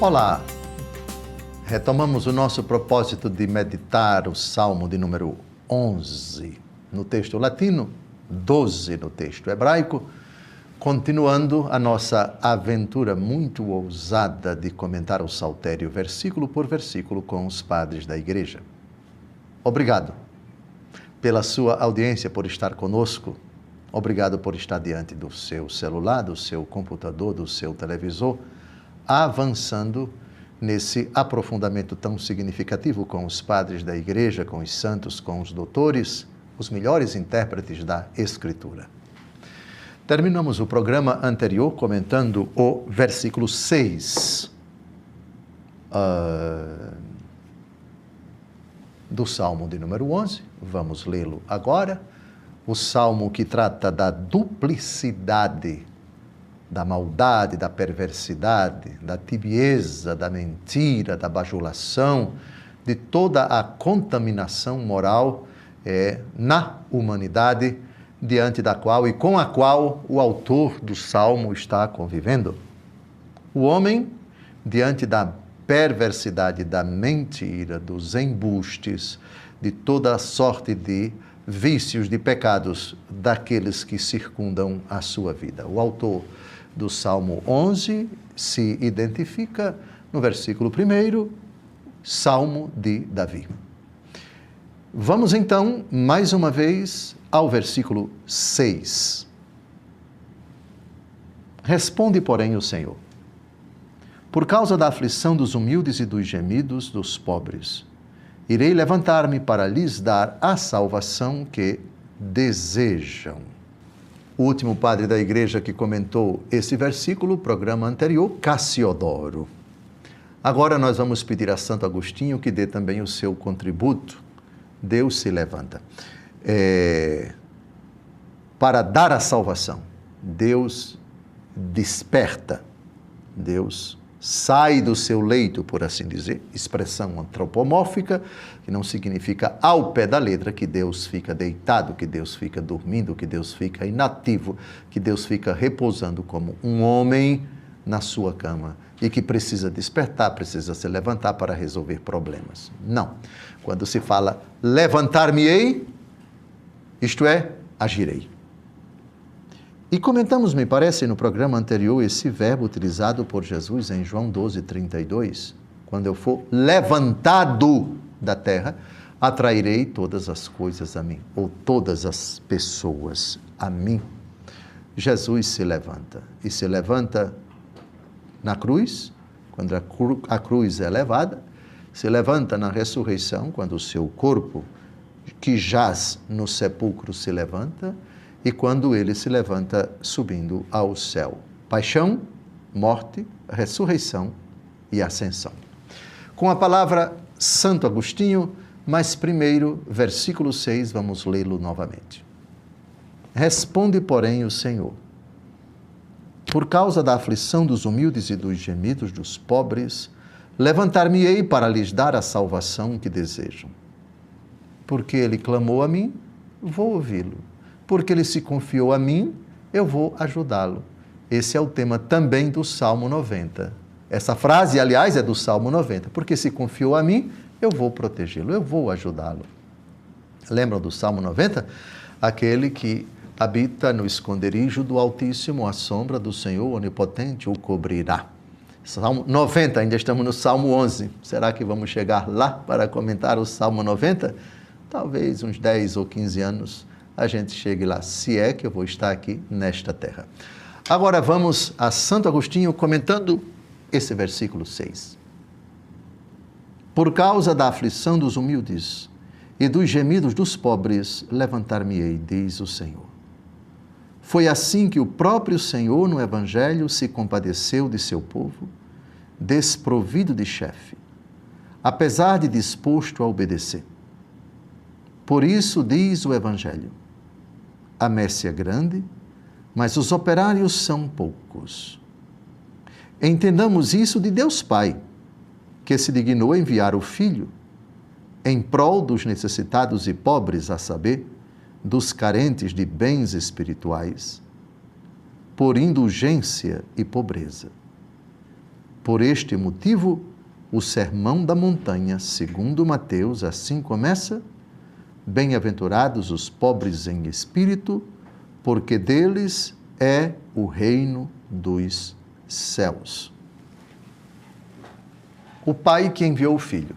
Olá! Retomamos o nosso propósito de meditar o Salmo de número 11 no texto latino, 12 no texto hebraico, continuando a nossa aventura muito ousada de comentar o Saltério versículo por versículo com os padres da Igreja. Obrigado pela sua audiência, por estar conosco. Obrigado por estar diante do seu celular, do seu computador, do seu televisor, avançando nesse aprofundamento tão significativo com os padres da Igreja, com os santos, com os doutores, os melhores intérpretes da Escritura. Terminamos o programa anterior comentando o versículo 6 do Salmo de número 11. Vamos lê-lo agora. O Salmo que trata da duplicidade, da maldade, da perversidade, da tibieza, da mentira, da bajulação, de toda a contaminação moral na humanidade, diante da qual e com a qual o autor do Salmo está convivendo. O homem, diante da perversidade, da mentira, dos embustes, de toda a sorte de vícios, de pecados daqueles que circundam a sua vida. O autor do Salmo 11 se identifica no versículo 1, Salmo de Davi. Vamos então, mais uma vez, ao versículo 6. Responde, porém, o Senhor: por causa da aflição dos humildes e dos gemidos dos pobres, irei levantar-me para lhes dar a salvação que desejam. O último padre da Igreja que comentou esse versículo, programa anterior, Cassiodoro. Agora nós vamos pedir a Santo Agostinho que dê também o seu contributo. Deus se levanta para dar a salvação. Deus desperta. Deus sai do seu leito, por assim dizer, expressão antropomórfica, que não significa ao pé da letra que Deus fica deitado, que Deus fica dormindo, que Deus fica inativo, que Deus fica repousando como um homem na sua cama e que precisa despertar, precisa se levantar para resolver problemas. Não. Quando se fala levantar-me-ei, isto é, agirei. E comentamos, me parece, no programa anterior, esse verbo utilizado por Jesus em João 12:32. Quando eu for levantado da terra, atrairei todas as coisas a mim, ou todas as pessoas a mim. Jesus se levanta, e se levanta na cruz, quando a cruz é levada, se levanta na ressurreição, quando o seu corpo, que jaz no sepulcro, se levanta, e quando ele se levanta subindo ao céu. Paixão, morte, ressurreição e ascensão. Com a palavra Santo Agostinho, mas primeiro, versículo 6, vamos lê-lo novamente. Responde, porém, o Senhor: por causa da aflição dos humildes e dos gemidos dos pobres, levantar-me-ei para lhes dar a salvação que desejam. Porque ele clamou a mim, vou ouvi-lo. Porque ele se confiou a mim, eu vou ajudá-lo. Esse é o tema também do Salmo 90. Essa frase, aliás, é do Salmo 90. Porque se confiou a mim, eu vou protegê-lo, eu vou ajudá-lo. Lembram do Salmo 90? Aquele que habita no esconderijo do Altíssimo, a sombra do Senhor Onipotente o cobrirá. Salmo 90, ainda estamos no Salmo 11. Será que vamos chegar lá para comentar o Salmo 90? Talvez uns 10 ou 15 anos a gente chegue lá, se é que eu vou estar aqui nesta terra. Agora vamos a Santo Agostinho comentando esse versículo 6. Por causa da aflição dos humildes e dos gemidos dos pobres, levantar-me-ei, diz o Senhor. Foi assim que o próprio Senhor no Evangelho se compadeceu de seu povo, desprovido de chefe, apesar de disposto a obedecer. Por isso diz o Evangelho: a messe é grande, mas os operários são poucos. Entendamos isso de Deus Pai, que se dignou enviar o Filho em prol dos necessitados e pobres, a saber, dos carentes de bens espirituais, por indulgência e pobreza. Por este motivo, o Sermão da Montanha, segundo Mateus, assim começa: bem-aventurados os pobres em espírito, porque deles é o reino dos céus. O Pai que enviou o Filho.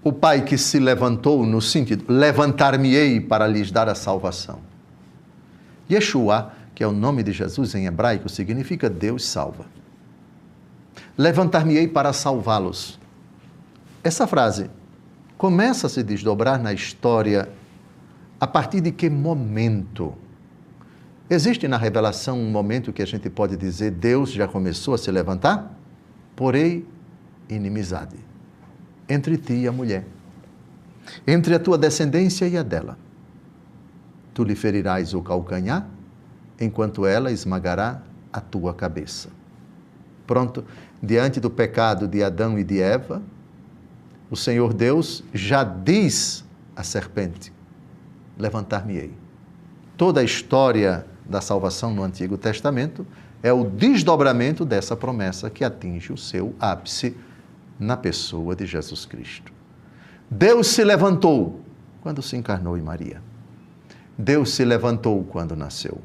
O Pai que se levantou no sentido, levantar-me-ei para lhes dar a salvação. Yeshua, que é o nome de Jesus em hebraico, significa Deus salva. Levantar-me-ei para salvá-los. Essa frase começa a se desdobrar na história a partir de que momento? Existe na revelação um momento que a gente pode dizer Deus já começou a se levantar? Porém, inimizade entre ti e a mulher, entre a tua descendência e a dela. Tu lhe ferirás o calcanhar, enquanto ela esmagará a tua cabeça. Pronto, diante do pecado de Adão e de Eva, o Senhor Deus já diz à serpente: levantar-me-ei. Toda a história da salvação no Antigo Testamento é o desdobramento dessa promessa que atinge o seu ápice na pessoa de Jesus Cristo. Deus se levantou quando se encarnou em Maria. Deus se levantou quando nasceu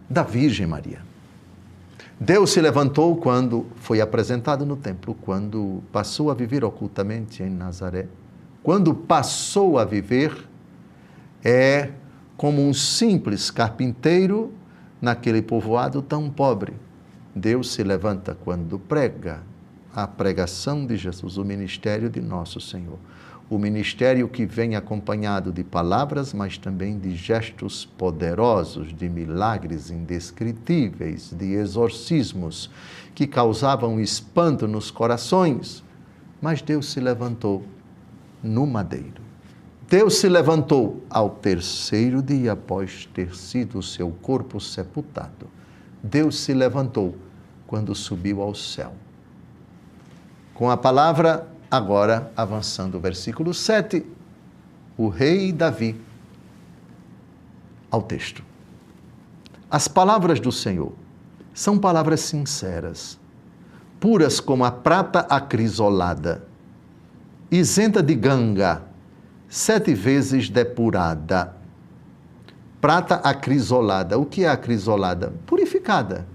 da Virgem Maria. Deus se levantou quando foi apresentado no templo, quando passou a viver ocultamente em Nazaré. Quando passou a viver, é como um simples carpinteiro naquele povoado tão pobre. Deus se levanta quando prega a pregação de Jesus, o ministério de nosso Senhor. O ministério que vem acompanhado de palavras, mas também de gestos poderosos, de milagres indescritíveis, de exorcismos que causavam espanto nos corações. Mas Deus se levantou no madeiro. Deus se levantou ao terceiro dia após ter sido o seu corpo sepultado. Deus se levantou quando subiu ao céu. Com a palavra, agora, avançando o versículo 7, o rei Davi, ao texto. As palavras do Senhor são palavras sinceras, puras como a prata acrisolada, isenta de ganga, 7 vezes depurada. Prata acrisolada. O que é acrisolada? Purificada,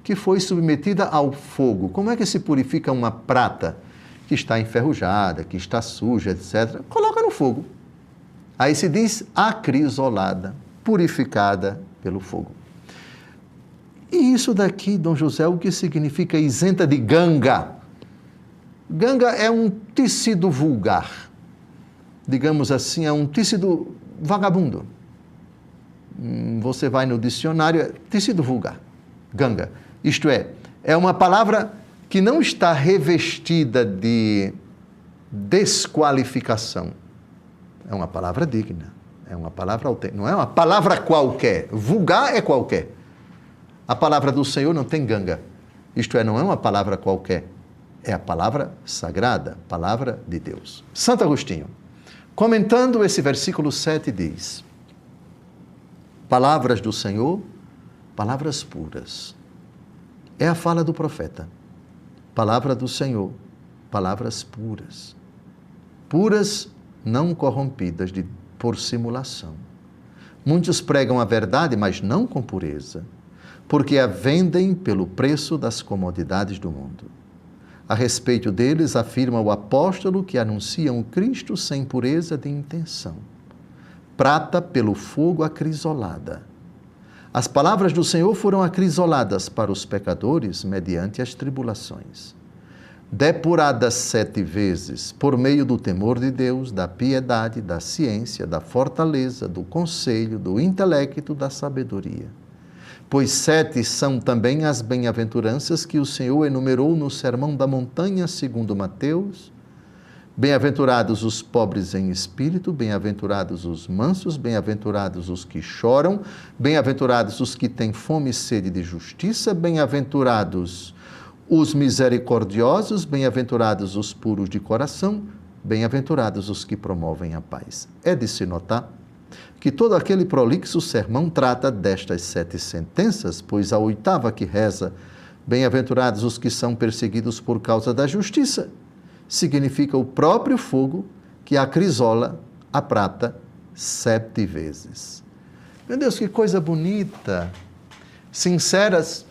que foi submetida ao fogo. Como é que se purifica uma prata que está enferrujada, que está suja, etc.? Coloca no fogo. Aí se diz acrisolada, purificada pelo fogo. E isso daqui, Dom José, o que significa isenta de ganga? Ganga é um tecido vulgar. Digamos assim, é um tecido vagabundo. Você vai no dicionário, é tecido vulgar, ganga. Isto é uma palavra que não está revestida de desqualificação. É uma palavra digna, é uma palavra autêntica, não é uma palavra qualquer. Vulgar é qualquer. A palavra do Senhor não tem ganga. Isto é, não é uma palavra qualquer. É a palavra sagrada, palavra de Deus. Santo Agostinho, comentando esse versículo 7, diz: palavras do Senhor, palavras puras. É a fala do profeta. Palavra do Senhor, palavras puras. Puras, não corrompidas por simulação. Muitos pregam a verdade, mas não com pureza, porque a vendem pelo preço das comodidades do mundo. A respeito deles, afirma o apóstolo que anunciam o Cristo sem pureza de intenção. Prata pelo fogo acrisolada. As palavras do Senhor foram acrisoladas para os pecadores mediante as tribulações. Depuradas 7 vezes por meio do temor de Deus, da piedade, da ciência, da fortaleza, do conselho, do intelecto, da sabedoria. Pois 7 são também as bem-aventuranças que o Senhor enumerou no Sermão da Montanha, segundo Mateus. Bem-aventurados os pobres em espírito, bem-aventurados os mansos, bem-aventurados os que choram, bem-aventurados os que têm fome e sede de justiça, bem-aventurados os misericordiosos, bem-aventurados os puros de coração, bem-aventurados os que promovem a paz. É de se notar que todo aquele prolixo sermão trata destas 7 sentenças, pois a 8ª que reza: Bem-aventurados os que são perseguidos por causa da justiça. Significa o próprio fogo que acrisola a prata 7 vezes. Meu Deus, que coisa bonita! Sinceras,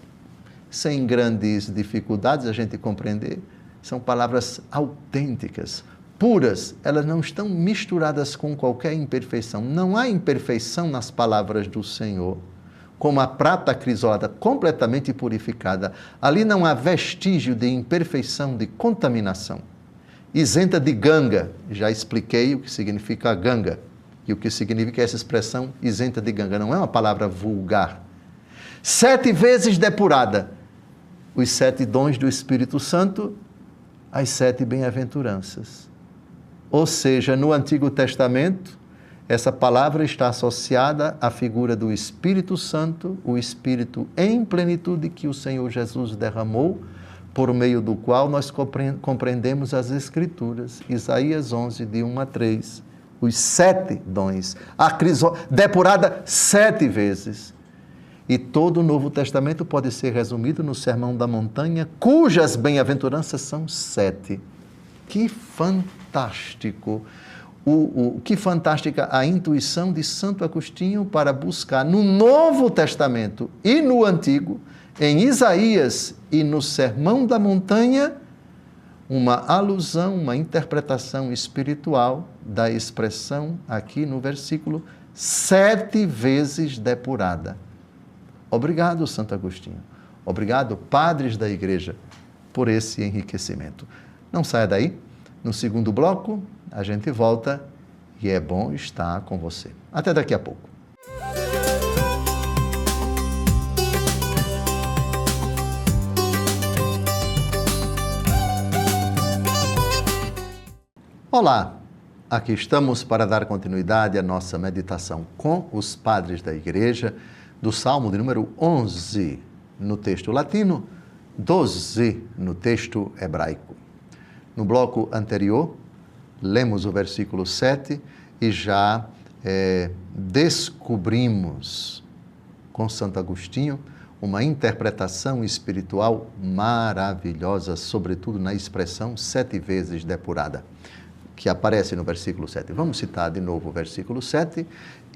sem grandes dificuldades a gente compreender, são palavras autênticas, puras, elas não estão misturadas com qualquer imperfeição. Não há imperfeição nas palavras do Senhor, como a prata acrisolada, completamente purificada. Ali não há vestígio de imperfeição, de contaminação. Isenta de ganga, já expliquei o que significa ganga e o que significa essa expressão isenta de ganga. Não é uma palavra vulgar. 7 vezes depurada, os 7 dons do Espírito Santo, as 7 bem-aventuranças. Ou seja, no Antigo Testamento, essa palavra está associada à figura do Espírito Santo, o Espírito em plenitude que o Senhor Jesus derramou, por meio do qual nós compreendemos as Escrituras. Isaías 11, de 1 a 3. Os 7 dons, depurada 7 vezes. E todo o Novo Testamento pode ser resumido no Sermão da Montanha, cujas bem-aventuranças são 7. Que fantástico! Que fantástica a intuição de Santo Agostinho para buscar no Novo Testamento e no Antigo, em Isaías e no Sermão da Montanha, uma alusão, uma interpretação espiritual da expressão aqui no versículo 7 vezes depurada. Obrigado, Santo Agostinho. Obrigado, padres da Igreja, por esse enriquecimento. Não saia daí. No segundo bloco, a gente volta e é bom estar com você. Até daqui a pouco. Olá, aqui estamos para dar continuidade à nossa meditação com os padres da Igreja, do Salmo de número 11 no texto latino, 12 no texto hebraico. No bloco anterior, lemos o versículo 7 e já descobrimos com Santo Agostinho uma interpretação espiritual maravilhosa, sobretudo na expressão 7 vezes depurada, que aparece no versículo 7. Vamos citar de novo o versículo 7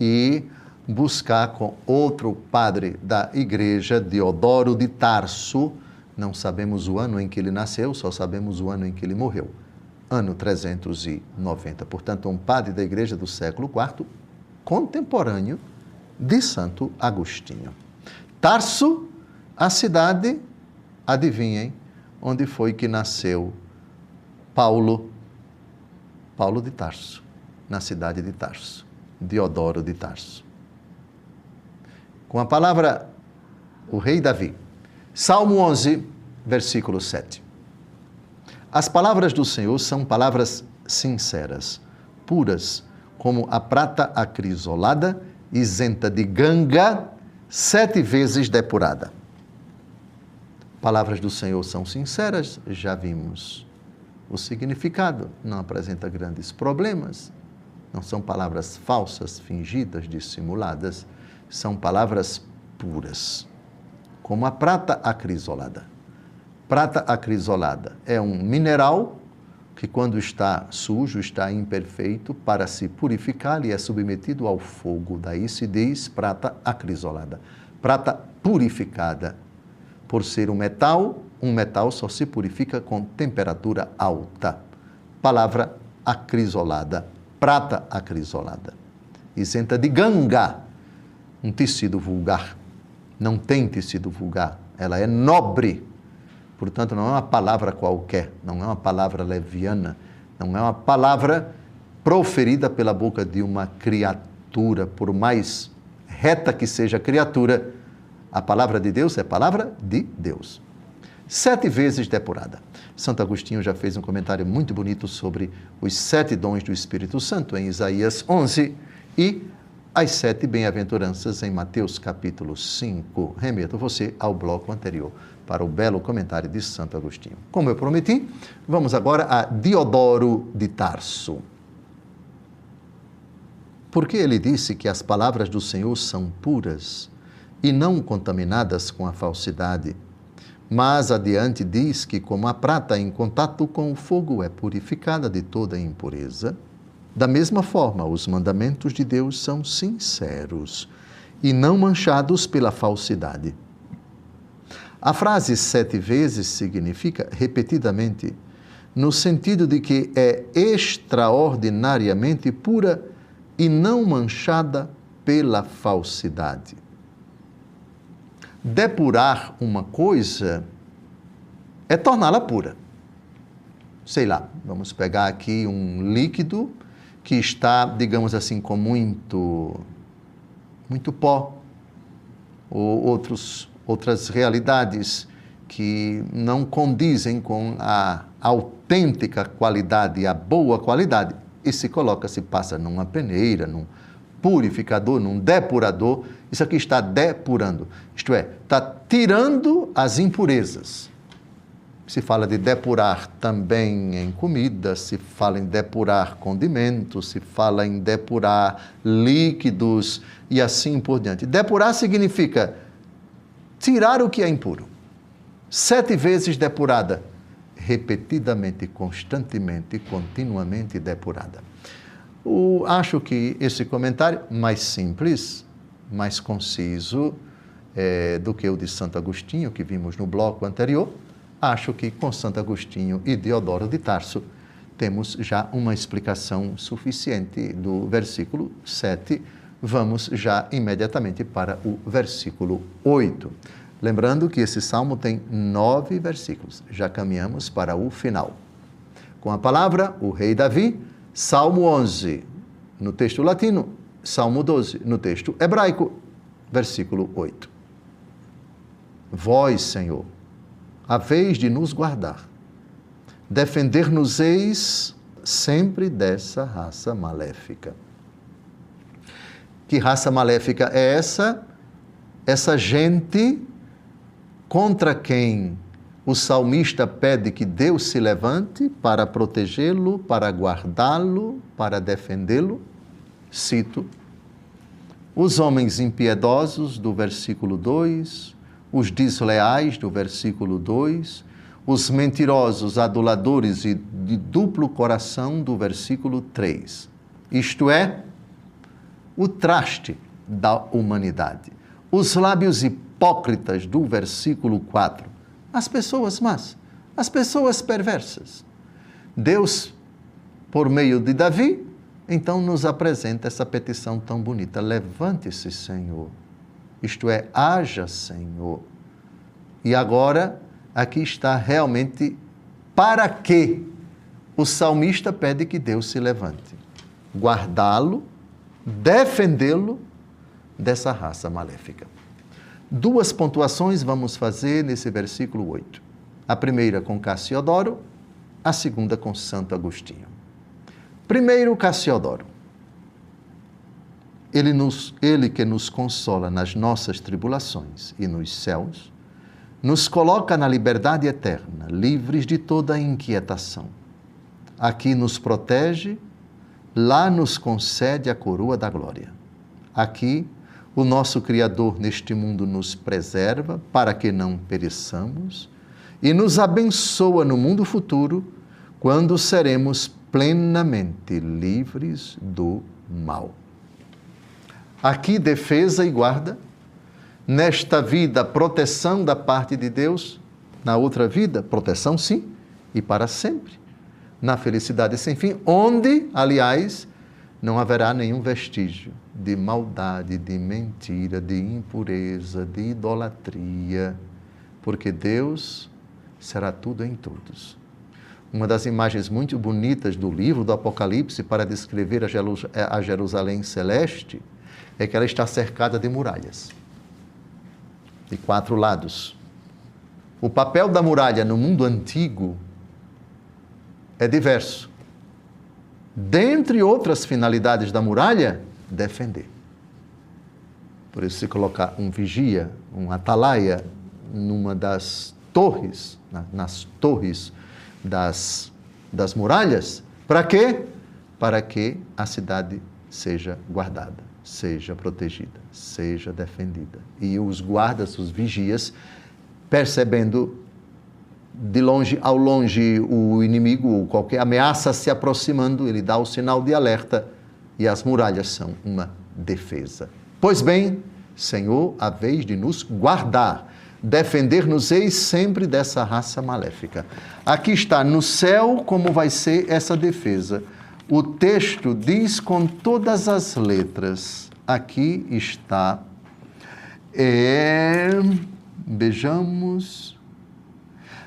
e buscar com outro padre da Igreja, Diodoro de Tarso. Não sabemos o ano em que ele nasceu, só sabemos o ano em que ele morreu. Ano 390. Portanto, um padre da Igreja do século IV, contemporâneo de Santo Agostinho. Tarso, a cidade, adivinhem, onde foi que nasceu Paulo de Tarso, na cidade de Tarso, Diodoro de Tarso. Com a palavra, o rei Davi. Salmo 11, versículo 7. As palavras do Senhor são palavras sinceras, puras, como a prata acrisolada, isenta de ganga, 7 vezes depurada. Palavras do Senhor são sinceras, já vimos. O significado não apresenta grandes problemas, não são palavras falsas, fingidas, dissimuladas, são palavras puras, como a prata acrisolada. Prata acrisolada é um mineral que, quando está sujo, está imperfeito, para se purificar, ele é submetido ao fogo. Daí se diz prata acrisolada. Prata purificada. Por ser um metal só se purifica com temperatura alta. Palavra acrisolada, prata acrisolada. Isenta de ganga, um tecido vulgar. Não tem tecido vulgar, ela é nobre. Portanto, não é uma palavra qualquer, não é uma palavra leviana, não é uma palavra proferida pela boca de uma criatura, por mais reta que seja a criatura, a palavra de Deus é palavra de Deus. 7 vezes depurada. Santo Agostinho já fez um comentário muito bonito sobre os 7 dons do Espírito Santo em Isaías 11 e as 7 bem-aventuranças em Mateus capítulo 5. Remeto você ao bloco anterior para o belo comentário de Santo Agostinho. Como eu prometi, vamos agora a Diodoro de Tarso. Porque ele disse que as palavras do Senhor são puras e não contaminadas com a falsidade, Mas adiante diz que, como a prata em contato com o fogo é purificada de toda impureza, da mesma forma, os mandamentos de Deus são sinceros e não manchados pela falsidade. A frase 7 vezes significa repetidamente, no sentido de que é extraordinariamente pura e não manchada pela falsidade. Depurar uma coisa é torná-la pura. Sei lá, vamos pegar aqui um líquido que está, digamos assim, com muito pó, ou outras realidades que não condizem com a autêntica qualidade, a boa qualidade, e se passa numa peneira, num purificador, num depurador. Isso aqui está depurando, isto é, está tirando as impurezas. Se fala de depurar também em comida, se fala em depurar condimentos, se fala em depurar líquidos e assim por diante. Depurar significa tirar o que é impuro. 7 vezes depurada, repetidamente, constantemente, continuamente depurada. Acho que esse comentário mais simples, mais conciso do que o de Santo Agostinho, que vimos no bloco anterior, acho que com Santo Agostinho e Diodoro de Tarso temos já uma explicação suficiente do versículo 7. Vamos já imediatamente para o versículo 8. Lembrando que esse salmo tem 9 versículos. Já caminhamos para o final. Com a palavra, o rei Davi, Salmo 11, no texto latino, Salmo 12, no texto hebraico, versículo 8. Vós, Senhor, haveis de nos guardar, defender-nos-eis sempre dessa raça maléfica. Que raça maléfica é essa? Essa gente contra quem o salmista pede que Deus se levante para protegê-lo, para guardá-lo, para defendê-lo. Cito: os homens impiedosos, do versículo 2, os desleais, do versículo 2, os mentirosos, aduladores e de duplo coração, do versículo 3. Isto é, o traste da humanidade. Os lábios hipócritas, do versículo 4. As pessoas más, as pessoas perversas. Deus, por meio de Davi, então nos apresenta essa petição tão bonita: levante-se, Senhor. Isto é, haja, Senhor. E agora, aqui está realmente para que o salmista pede que Deus se levante. Guardá-lo, defendê-lo dessa raça maléfica. 2 pontuações vamos fazer nesse versículo 8. A primeira com Cassiodoro, a segunda com Santo Agostinho. Primeiro, Cassiodoro. Ele que nos consola nas nossas tribulações e nos céus, nos coloca na liberdade eterna, livres de toda inquietação. Aqui nos protege, lá nos concede a coroa da glória. Aqui, o nosso Criador neste mundo nos preserva para que não pereçamos e nos abençoa no mundo futuro, quando seremos plenamente livres do mal. Aqui, defesa e guarda, nesta vida, proteção da parte de Deus, na outra vida, proteção sim, e para sempre, na felicidade sem fim, onde, aliás, não haverá nenhum vestígio de maldade, de mentira, de impureza, de idolatria, porque Deus será tudo em todos. Uma das imagens muito bonitas do livro do Apocalipse para descrever a Jerusalém celeste é que ela está cercada de muralhas, de 4 lados. O papel da muralha no mundo antigo é diverso. Dentre outras finalidades da muralha, defender. Por isso, se colocar um vigia, um atalaia, numa das torres, nas torres das muralhas, para quê? Para que a cidade seja guardada, seja protegida, seja defendida. E os guardas, os vigias, percebendo de longe ao longe o inimigo ou qualquer ameaça se aproximando, ele dá o sinal de alerta e as muralhas são uma defesa. Pois bem, Senhor, a vez de nos guardar, defender-nos-eis sempre dessa raça maléfica. Aqui está, no céu, como vai ser essa defesa. O texto diz com todas as letras. Aqui está. Vejamos.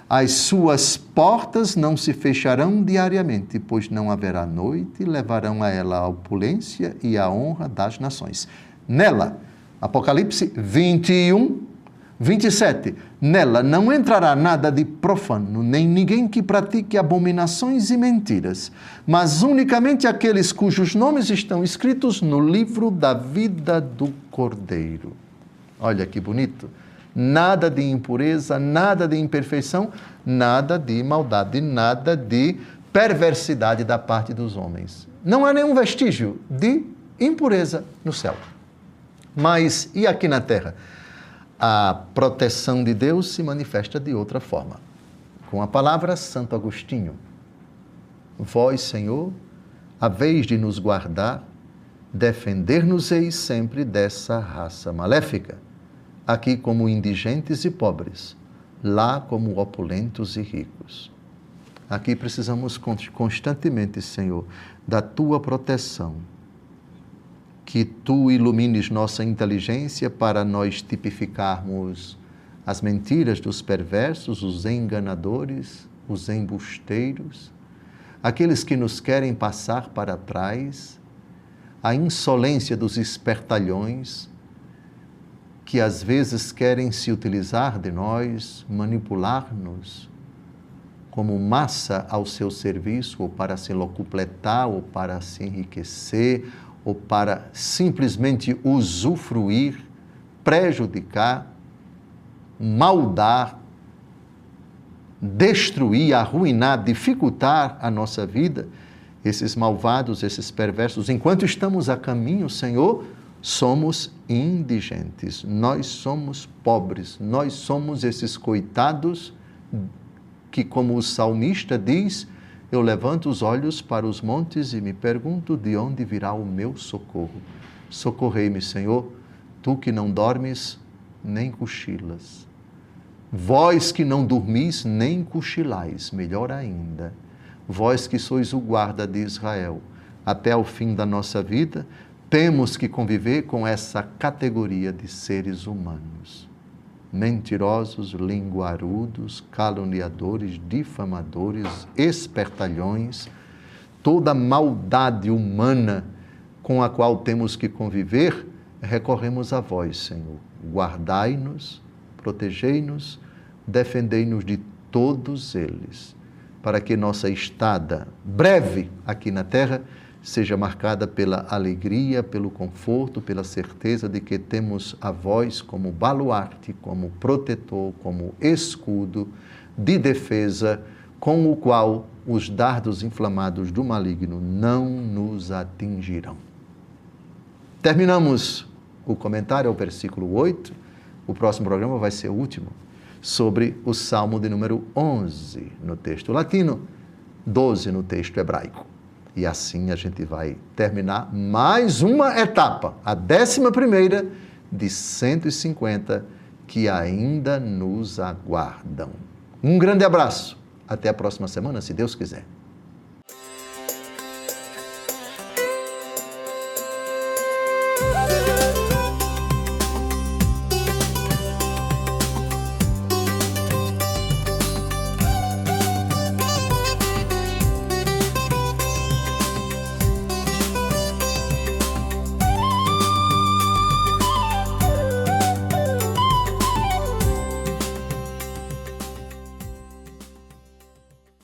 As suas portas não se fecharão diariamente, pois não haverá noite, levarão a ela a opulência e a honra das nações. Nela, Apocalipse 21, 27. Nela não entrará nada de profano, nem ninguém que pratique abominações e mentiras, mas unicamente aqueles cujos nomes estão escritos no livro da vida do Cordeiro. Olha que bonito. Nada de impureza, nada de imperfeição, nada de maldade, nada de perversidade da parte dos homens. Não há nenhum vestígio de impureza no céu. Mas, e aqui na terra? A proteção de Deus se manifesta de outra forma. Com a palavra Santo Agostinho. Vós, Senhor, a vez de nos guardar, defender-nos-eis sempre dessa raça maléfica. Aqui como indigentes e pobres, lá como opulentos e ricos. Aqui precisamos constantemente, Senhor, da Tua proteção. Que Tu ilumines nossa inteligência para nós tipificarmos as mentiras dos perversos, os enganadores, os embusteiros, aqueles que nos querem passar para trás, a insolência dos espertalhões, que às vezes querem se utilizar de nós, manipular-nos como massa ao seu serviço, ou para se locupletar, ou para se enriquecer, ou para simplesmente usufruir, prejudicar, maldar, destruir, arruinar, dificultar a nossa vida. Esses malvados, esses perversos, enquanto estamos a caminho, Senhor, somos indigentes, nós somos pobres, nós somos esses coitados que, como o salmista diz, eu levanto os olhos para os montes e me pergunto de onde virá o meu socorro. Socorrei-me, Senhor, Tu que não dormes nem cochilas. Vós que não dormis nem cochilais, melhor ainda, vós que sois o guarda de Israel, até ao fim da nossa vida, temos que conviver com essa categoria de seres humanos. Mentirosos, linguarudos, caluniadores, difamadores, espertalhões, toda maldade humana com a qual temos que conviver, recorremos a vós, Senhor. Guardai-nos, protegei-nos, defendei-nos de todos eles, para que nossa estada breve aqui na terra seja marcada pela alegria, pelo conforto, pela certeza de que temos a vós como baluarte, como protetor, como escudo de defesa, com o qual os dardos inflamados do maligno não nos atingirão. Terminamos o comentário ao versículo 8. O próximo programa vai ser o último, sobre o Salmo de número 11 no texto latino, 12 no texto hebraico. E assim a gente vai terminar mais uma etapa, a 11ª de 150, que ainda nos aguardam. Um grande abraço. Até a próxima semana, se Deus quiser.